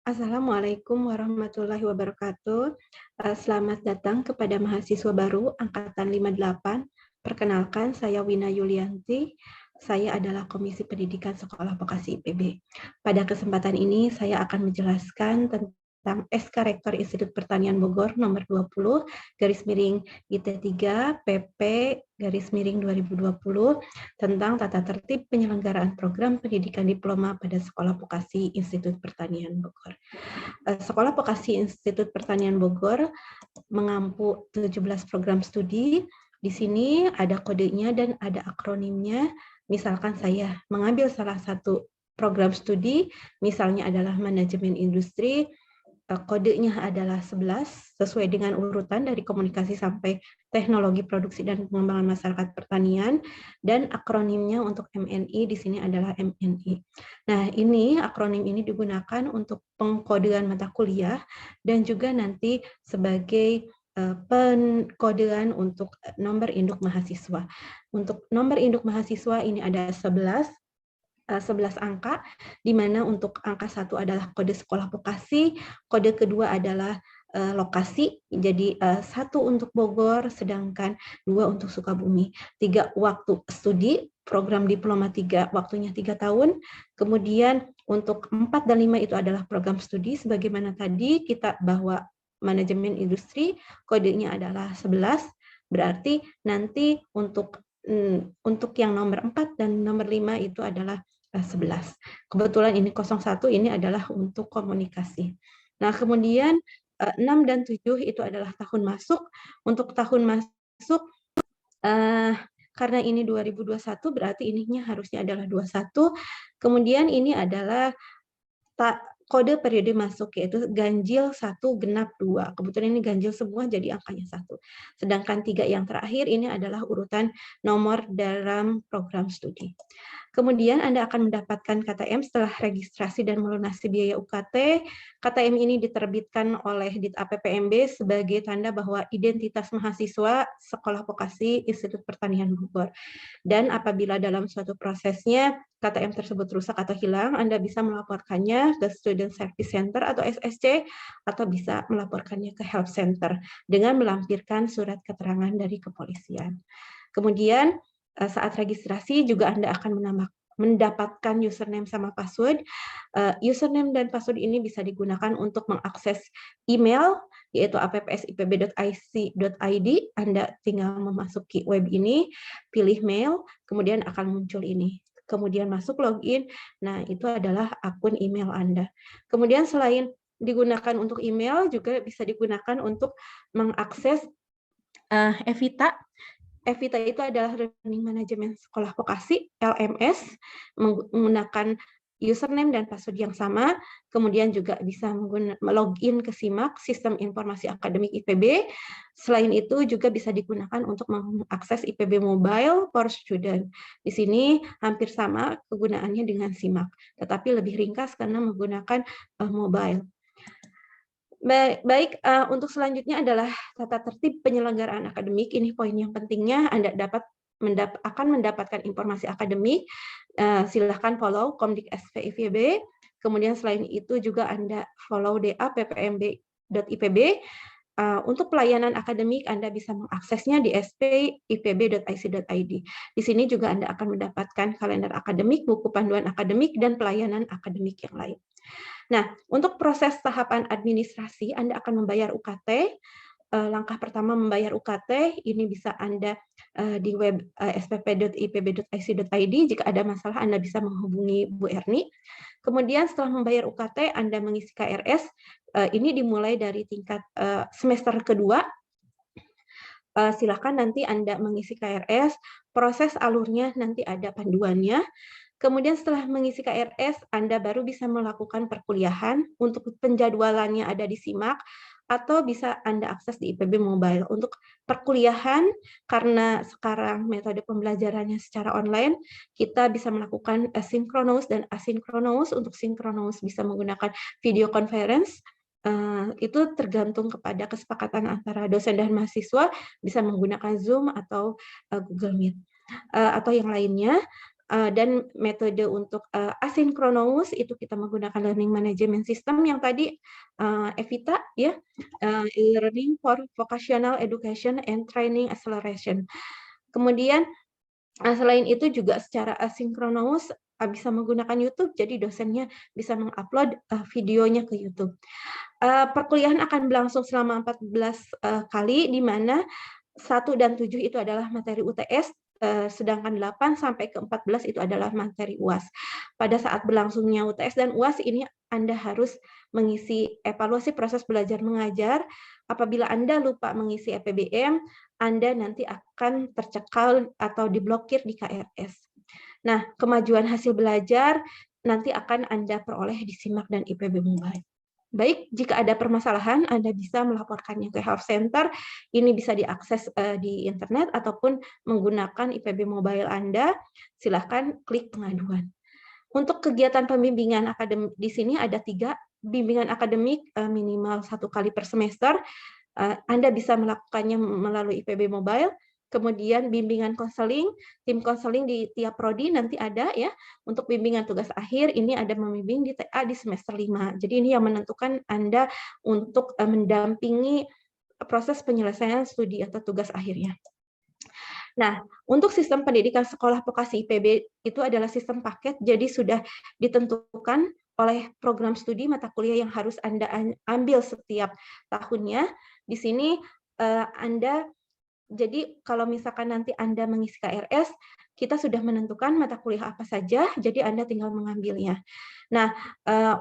Assalamualaikum warahmatullahi wabarakatuh. Selamat datang kepada mahasiswa baru angkatan 58. Perkenalkan, saya Wina Yulianti. Saya adalah Komisi Pendidikan Sekolah Vokasi IPB. Pada kesempatan ini saya akan menjelaskan tentang SK Rektor Institut Pertanian Bogor nomor 20 garis miring IT3 PP garis miring 2020 tentang tata tertib penyelenggaraan program pendidikan diploma pada Sekolah Vokasi Institut Pertanian Bogor. Sekolah Vokasi Institut Pertanian Bogor mengampu 17 program studi. Di sini ada kodenya dan ada akronimnya. Misalkan saya mengambil salah satu program studi, misalnya adalah manajemen industri, kodenya adalah 11 sesuai dengan urutan dari komunikasi sampai teknologi produksi dan pengembangan masyarakat pertanian, dan akronimnya untuk MNI di sini adalah MNI. Nah, ini akronim ini digunakan untuk pengkodean mata kuliah dan juga nanti sebagai pengkodean untuk nomor induk mahasiswa. Untuk nomor induk mahasiswa ini ada 11 angka, di mana untuk angka 1 adalah kode sekolah vokasi, kode kedua adalah lokasi, jadi 1 untuk Bogor, sedangkan 2 untuk Sukabumi. 3 waktu studi, program diploma 3, waktunya 3 tahun, kemudian untuk 4 dan 5 itu adalah program studi, sebagaimana tadi kita bahwa manajemen industri, kodenya adalah 11, berarti nanti untuk yang nomor 4 dan nomor 5 itu adalah 11. Kebetulan ini 01 ini adalah untuk komunikasi. Nah, kemudian 6 dan 7 itu adalah tahun masuk. Untuk tahun masuk, karena ini 2021 berarti ininya harusnya adalah 21. Kemudian ini adalah kode periode masuk, yaitu ganjil 1 genap 2. Kebetulan ini ganjil semua jadi angkanya 1. Sedangkan 3 yang terakhir ini adalah urutan nomor dalam program studi. Kemudian Anda akan mendapatkan KTM setelah registrasi dan melunasi biaya UKT. KTM ini diterbitkan oleh Dit-APPMB sebagai tanda bahwa identitas mahasiswa Sekolah Vokasi Institut Pertanian Bogor. Dan apabila dalam suatu prosesnya KTM tersebut rusak atau hilang, Anda bisa melaporkannya ke Student Service Center atau SSC, atau bisa melaporkannya ke Help Center dengan melampirkan surat keterangan dari kepolisian. Kemudian saat registrasi juga Anda akan mendapatkan username sama password. Username dan password ini bisa digunakan untuk mengakses email, yaitu appsipb.ic.id. Anda tinggal memasuki web ini, pilih mail, kemudian akan muncul ini. Kemudian masuk login, nah itu adalah akun email Anda. Kemudian selain digunakan untuk email, juga bisa digunakan untuk mengakses Evita. Evita itu adalah Learning Management Sekolah Vokasi, LMS, menggunakan username dan password yang sama, kemudian juga bisa login ke SIMAK, Sistem Informasi Akademik IPB. Selain itu juga bisa digunakan untuk mengakses IPB Mobile for Student. Di sini hampir sama kegunaannya dengan SIMAK, tetapi lebih ringkas karena menggunakan mobile. Baik, untuk selanjutnya adalah tata tertib penyelenggaraan akademik. Ini poin yang pentingnya, Anda akan mendapatkan informasi akademik. Silahkan follow Komdik SVIPB. Kemudian selain itu juga Anda follow DA.PPMB.IPB. Untuk pelayanan akademik, Anda bisa mengaksesnya di spipb.ic.id. Di sini juga Anda akan mendapatkan kalender akademik, buku panduan akademik, dan pelayanan akademik yang lain. Nah, untuk proses tahapan administrasi, Anda akan membayar UKT. Langkah pertama membayar UKT, ini bisa Anda di web spp.ipb.ic.id. Jika ada masalah, Anda bisa menghubungi Bu Erni. Kemudian setelah membayar UKT, Anda mengisi KRS. Ini dimulai dari tingkat semester kedua. Silakan nanti Anda mengisi KRS. Proses alurnya nanti ada panduannya. Kemudian setelah mengisi KRS, Anda baru bisa melakukan perkuliahan. Untuk penjadwalannya ada di SIMAK, atau bisa Anda akses di IPB Mobile. Untuk perkuliahan, karena sekarang metode pembelajarannya secara online, kita bisa melakukan sinkronus dan asinkronus. Untuk sinkronus bisa menggunakan video conference. Itu tergantung kepada kesepakatan antara dosen dan mahasiswa, bisa menggunakan Zoom atau Google Meet, atau yang lainnya. dan metode untuk asinkronous itu kita menggunakan learning management system yang tadi Evita ya, learning for vocational education and training acceleration. Kemudian selain itu juga secara asinkronous bisa menggunakan YouTube, jadi dosennya bisa mengupload videonya ke YouTube. Perkuliahan akan berlangsung selama 14 kali, di mana 1 dan 7 itu adalah materi UTS, sedangkan 8 sampai ke 14 itu adalah materi UAS. Pada saat berlangsungnya UTS dan UAS ini Anda harus mengisi evaluasi proses belajar mengajar. Apabila Anda lupa mengisi EPBM, Anda nanti akan tercekal atau diblokir di KRS. Nah, kemajuan hasil belajar nanti akan Anda peroleh di SIMAK dan IPB Mobile. Baik, jika ada permasalahan, Anda bisa melaporkannya ke Health Center. Ini bisa diakses di internet ataupun menggunakan IPB Mobile Anda. Silahkan klik pengaduan. Untuk kegiatan pembimbingan akademik di sini ada 3, bimbingan akademik minimal 1 kali per semester. Anda bisa melakukannya melalui IPB Mobile. Kemudian bimbingan konseling, tim konseling di tiap prodi nanti ada ya. Untuk bimbingan tugas akhir ini ada membimbing di TA di semester 5. Jadi ini yang menentukan Anda untuk mendampingi proses penyelesaian studi atau tugas akhirnya. Nah, untuk sistem pendidikan sekolah vokasi IPB itu adalah sistem paket, jadi sudah ditentukan oleh program studi mata kuliah yang harus Anda ambil setiap tahunnya. Di sini Anda, jadi kalau misalkan nanti Anda mengisi KRS, kita sudah menentukan mata kuliah apa saja, jadi Anda tinggal mengambilnya. Nah,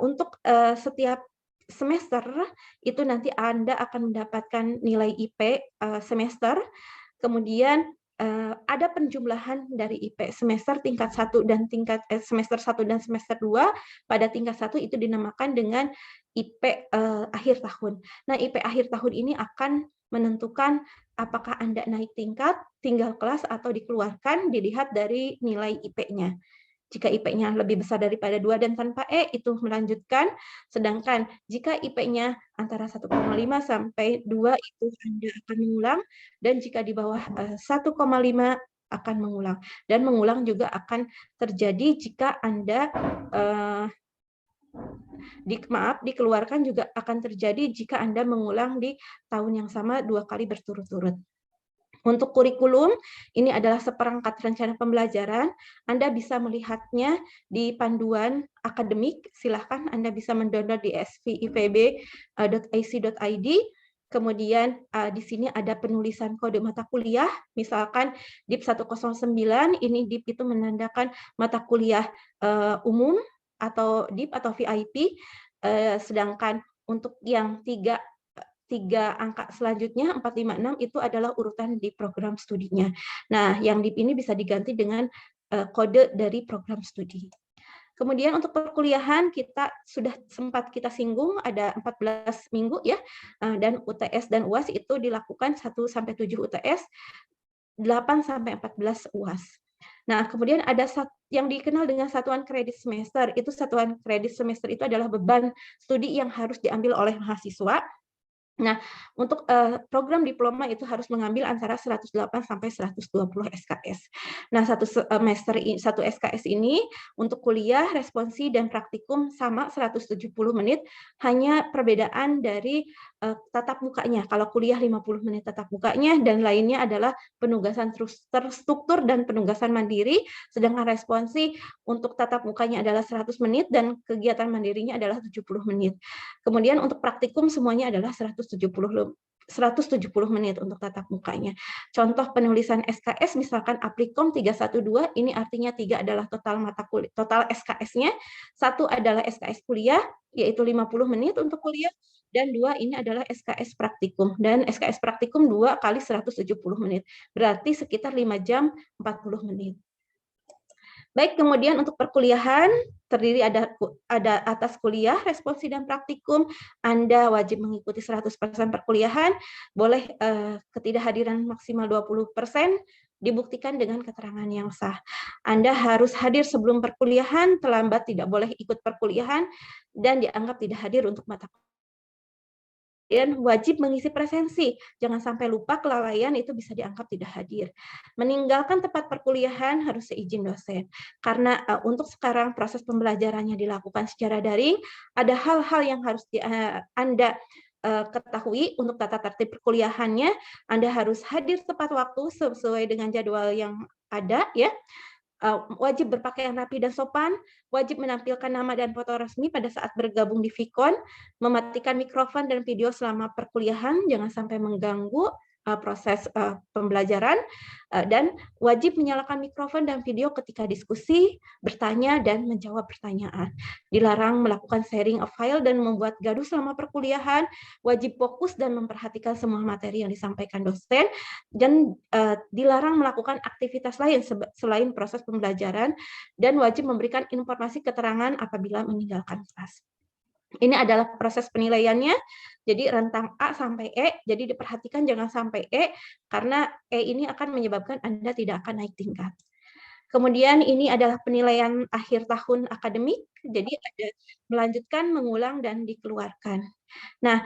untuk setiap semester itu nanti Anda akan mendapatkan nilai IP semester, kemudian ada penjumlahan dari IP semester tingkat 1 dan tingkat semester 1 dan semester 2. Pada tingkat 1 itu dinamakan dengan IP akhir tahun. Nah, IP akhir tahun ini akan menentukan apakah Anda naik tingkat, tinggal kelas, atau dikeluarkan dilihat dari nilai IP-nya. Jika IP-nya lebih besar daripada 2 dan tanpa E, itu melanjutkan. Sedangkan jika IP-nya antara 1,5 sampai 2, itu Anda akan mengulang. Dan jika di bawah 1,5 akan mengulang. Dan mengulang juga akan terjadi jika Anda dikeluarkan juga akan terjadi jika Anda mengulang di tahun yang sama 2 kali berturut-turut. Untuk kurikulum, ini adalah seperangkat rencana pembelajaran. Anda bisa melihatnya di panduan akademik. Silahkan Anda bisa mendownload di svipb.ac.id. Kemudian di sini ada penulisan kode mata kuliah. Misalkan DIP 109, ini DIP itu menandakan mata kuliah umum atau DIP atau VIP. Sedangkan untuk yang 3 angka selanjutnya 456 itu adalah urutan di program studinya. Nah, yang DIP ini bisa diganti dengan kode dari program studi. Kemudian untuk perkuliahan kita sudah sempat kita singgung ada 14 minggu ya, dan UTS dan UAS itu dilakukan 1 sampai 7 UTS, 8 sampai 14 UAS. Nah, kemudian ada yang dikenal dengan satuan kredit semester. Itu satuan kredit semester itu adalah beban studi yang harus diambil oleh mahasiswa. Nah, untuk program diploma itu harus mengambil antara 108 sampai 120 SKS. Nah, satu SKS ini untuk kuliah, responsi, dan praktikum sama 170 menit, hanya perbedaan dari tatap mukanya. Kalau kuliah 50 menit tatap mukanya, dan lainnya adalah penugasan terstruktur dan penugasan mandiri, sedangkan responsi untuk tatap mukanya adalah 100 menit, dan kegiatan mandirinya adalah 70 menit. Kemudian untuk praktikum semuanya adalah 170 menit untuk tatap mukanya. Contoh penulisan SKS misalkan Aplikom 312, ini artinya 3 adalah total mata kuliah, total SKS-nya, 1 adalah SKS kuliah yaitu 50 menit untuk kuliah, dan 2 ini adalah SKS praktikum, dan SKS praktikum 2 kali 170 menit. Berarti sekitar 5 jam 40 menit. Baik, kemudian untuk perkuliahan terdiri ada atas kuliah, responsi, dan praktikum. Anda wajib mengikuti 100% perkuliahan, boleh ketidakhadiran maksimal 20%, dibuktikan dengan keterangan yang sah. Anda harus hadir sebelum perkuliahan, terlambat tidak boleh ikut perkuliahan, dan dianggap tidak hadir untuk mata kuliah. Dan wajib mengisi presensi. Jangan sampai lupa, kelalaian itu bisa dianggap tidak hadir. Meninggalkan tempat perkuliahan harus seizin dosen. Karena untuk sekarang proses pembelajarannya dilakukan secara daring, ada hal-hal yang harus Anda ketahui untuk tata tertib perkuliahannya. Anda harus hadir tepat waktu sesuai dengan jadwal yang ada, ya. Wajib berpakaian rapi dan sopan, wajib menampilkan nama dan foto resmi pada saat bergabung di Vkon, mematikan mikrofon dan video selama perkuliahan, jangan sampai mengganggu proses pembelajaran, dan wajib menyalakan mikrofon dan video ketika diskusi, bertanya, dan menjawab pertanyaan. Dilarang melakukan sharing of file dan membuat gaduh selama perkuliahan, wajib fokus dan memperhatikan semua materi yang disampaikan dosen, dan dilarang melakukan aktivitas lain selain proses pembelajaran, dan wajib memberikan informasi keterangan apabila meninggalkan kelas. Ini adalah proses penilaiannya, jadi rentang A sampai E, jadi diperhatikan jangan sampai E, karena E ini akan menyebabkan Anda tidak akan naik tingkat. Kemudian ini adalah penilaian akhir tahun akademik, jadi ada melanjutkan, mengulang, dan dikeluarkan. Nah,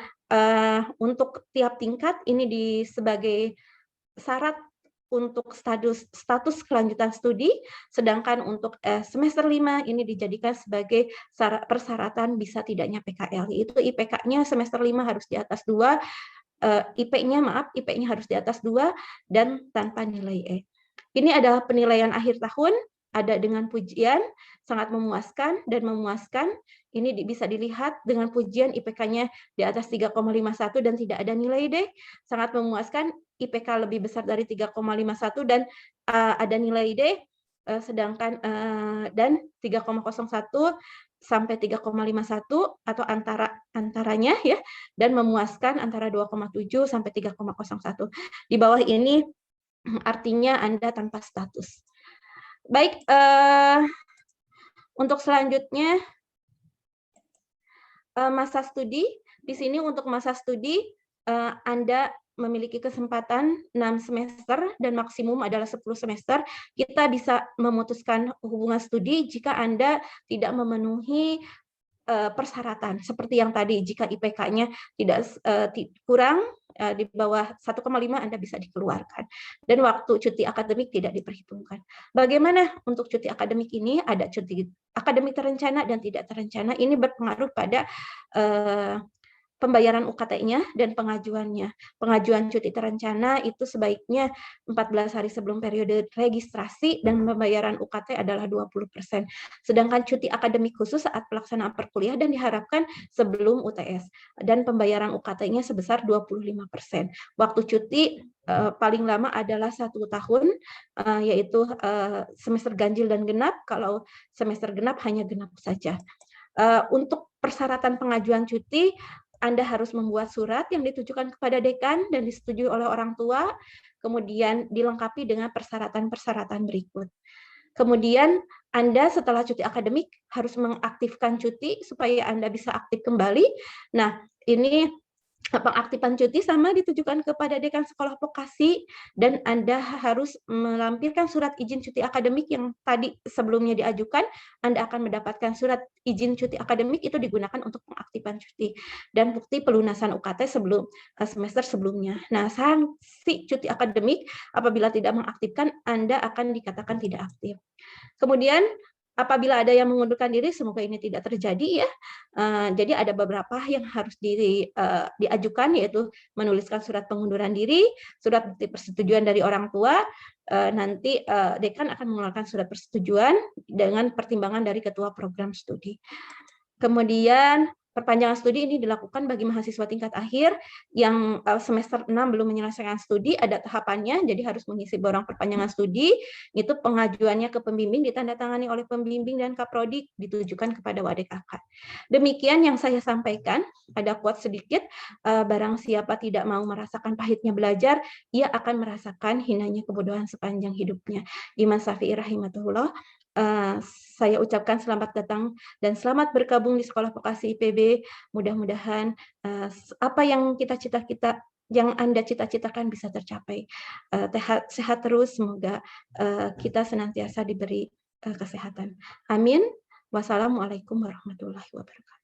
untuk tiap tingkat ini sebagai syarat untuk status kelanjutan studi, sedangkan untuk semester 5 ini dijadikan sebagai persyaratan bisa tidaknya PKL, yaitu IPK-nya semester 5 harus di atas 2, IP-nya harus di atas 2, dan tanpa nilai E. Ini adalah penilaian akhir tahun, ada dengan pujian, sangat memuaskan dan memuaskan. Ini bisa dilihat dengan pujian IPK-nya di atas 3,51 dan tidak ada nilai D, sangat memuaskan, IPK lebih besar dari 3,51 dan ada nilai D, sedangkan dan 3,01 sampai 3,51 atau antaranya, ya, dan memuaskan antara 2,7 sampai 3,01. Di bawah ini artinya Anda tanpa status. Baik, untuk selanjutnya masa studi. Di sini untuk masa studi Anda memiliki kesempatan 6 semester dan maksimum adalah 10 semester. Kita bisa memutuskan hubungan studi jika Anda tidak memenuhi persyaratan seperti yang tadi. Jika IPK-nya tidak kurang di bawah 1,5, Anda bisa dikeluarkan. Dan waktu cuti akademik tidak diperhitungkan. Bagaimana untuk cuti akademik ini? Ada cuti akademik terencana dan tidak terencana. Ini berpengaruh pada pembayaran UKT-nya dan pengajuannya. Pengajuan cuti terencana itu sebaiknya 14 hari sebelum periode registrasi dan pembayaran UKT adalah 20%. Sedangkan cuti akademik khusus saat pelaksanaan perkuliahan dan diharapkan sebelum UTS. Dan pembayaran UKT-nya sebesar 25%. Waktu cuti paling lama adalah 1 tahun, yaitu semester ganjil dan genap. Kalau semester genap hanya genap saja. Untuk persyaratan pengajuan cuti, Anda harus membuat surat yang ditujukan kepada dekan dan disetujui oleh orang tua, kemudian dilengkapi dengan persyaratan-persyaratan berikut. Kemudian Anda setelah cuti akademik harus mengaktifkan cuti supaya Anda bisa aktif kembali. Nah, ini pengaktifan cuti sama ditujukan kepada dekan sekolah vokasi, dan Anda harus melampirkan surat izin cuti akademik yang tadi sebelumnya diajukan. Anda akan mendapatkan surat izin cuti akademik, itu digunakan untuk pengaktifan cuti, dan bukti pelunasan UKT sebelum semester sebelumnya. Nah, sanksi cuti akademik apabila tidak mengaktifkan, Anda akan dikatakan tidak aktif. Kemudian apabila ada yang mengundurkan diri, semoga ini tidak terjadi, ya. Jadi ada beberapa yang harus diajukan, yaitu menuliskan surat pengunduran diri, surat bukti persetujuan dari orang tua, nanti dekan akan mengeluarkan surat persetujuan dengan pertimbangan dari ketua program studi. Kemudian perpanjangan studi ini dilakukan bagi mahasiswa tingkat akhir yang semester 6 belum menyelesaikan studi, ada tahapannya, jadi harus mengisi borang perpanjangan studi. Itu pengajuannya ke pembimbing, ditandatangani oleh pembimbing dan Kaprodi, ditujukan kepada Wadek Akad. Demikian yang saya sampaikan, ada quote sedikit, barang siapa tidak mau merasakan pahitnya belajar, ia akan merasakan hinanya kebodohan sepanjang hidupnya. Imam Syafi'i rahimahullah. Saya ucapkan selamat datang dan selamat bergabung di Sekolah Vokasi IPB. Mudah-mudahan apa yang yang Anda cita-citakan bisa tercapai. Sehat terus, semoga kita senantiasa diberi kesehatan. Amin. Wassalamualaikum warahmatullahi wabarakatuh.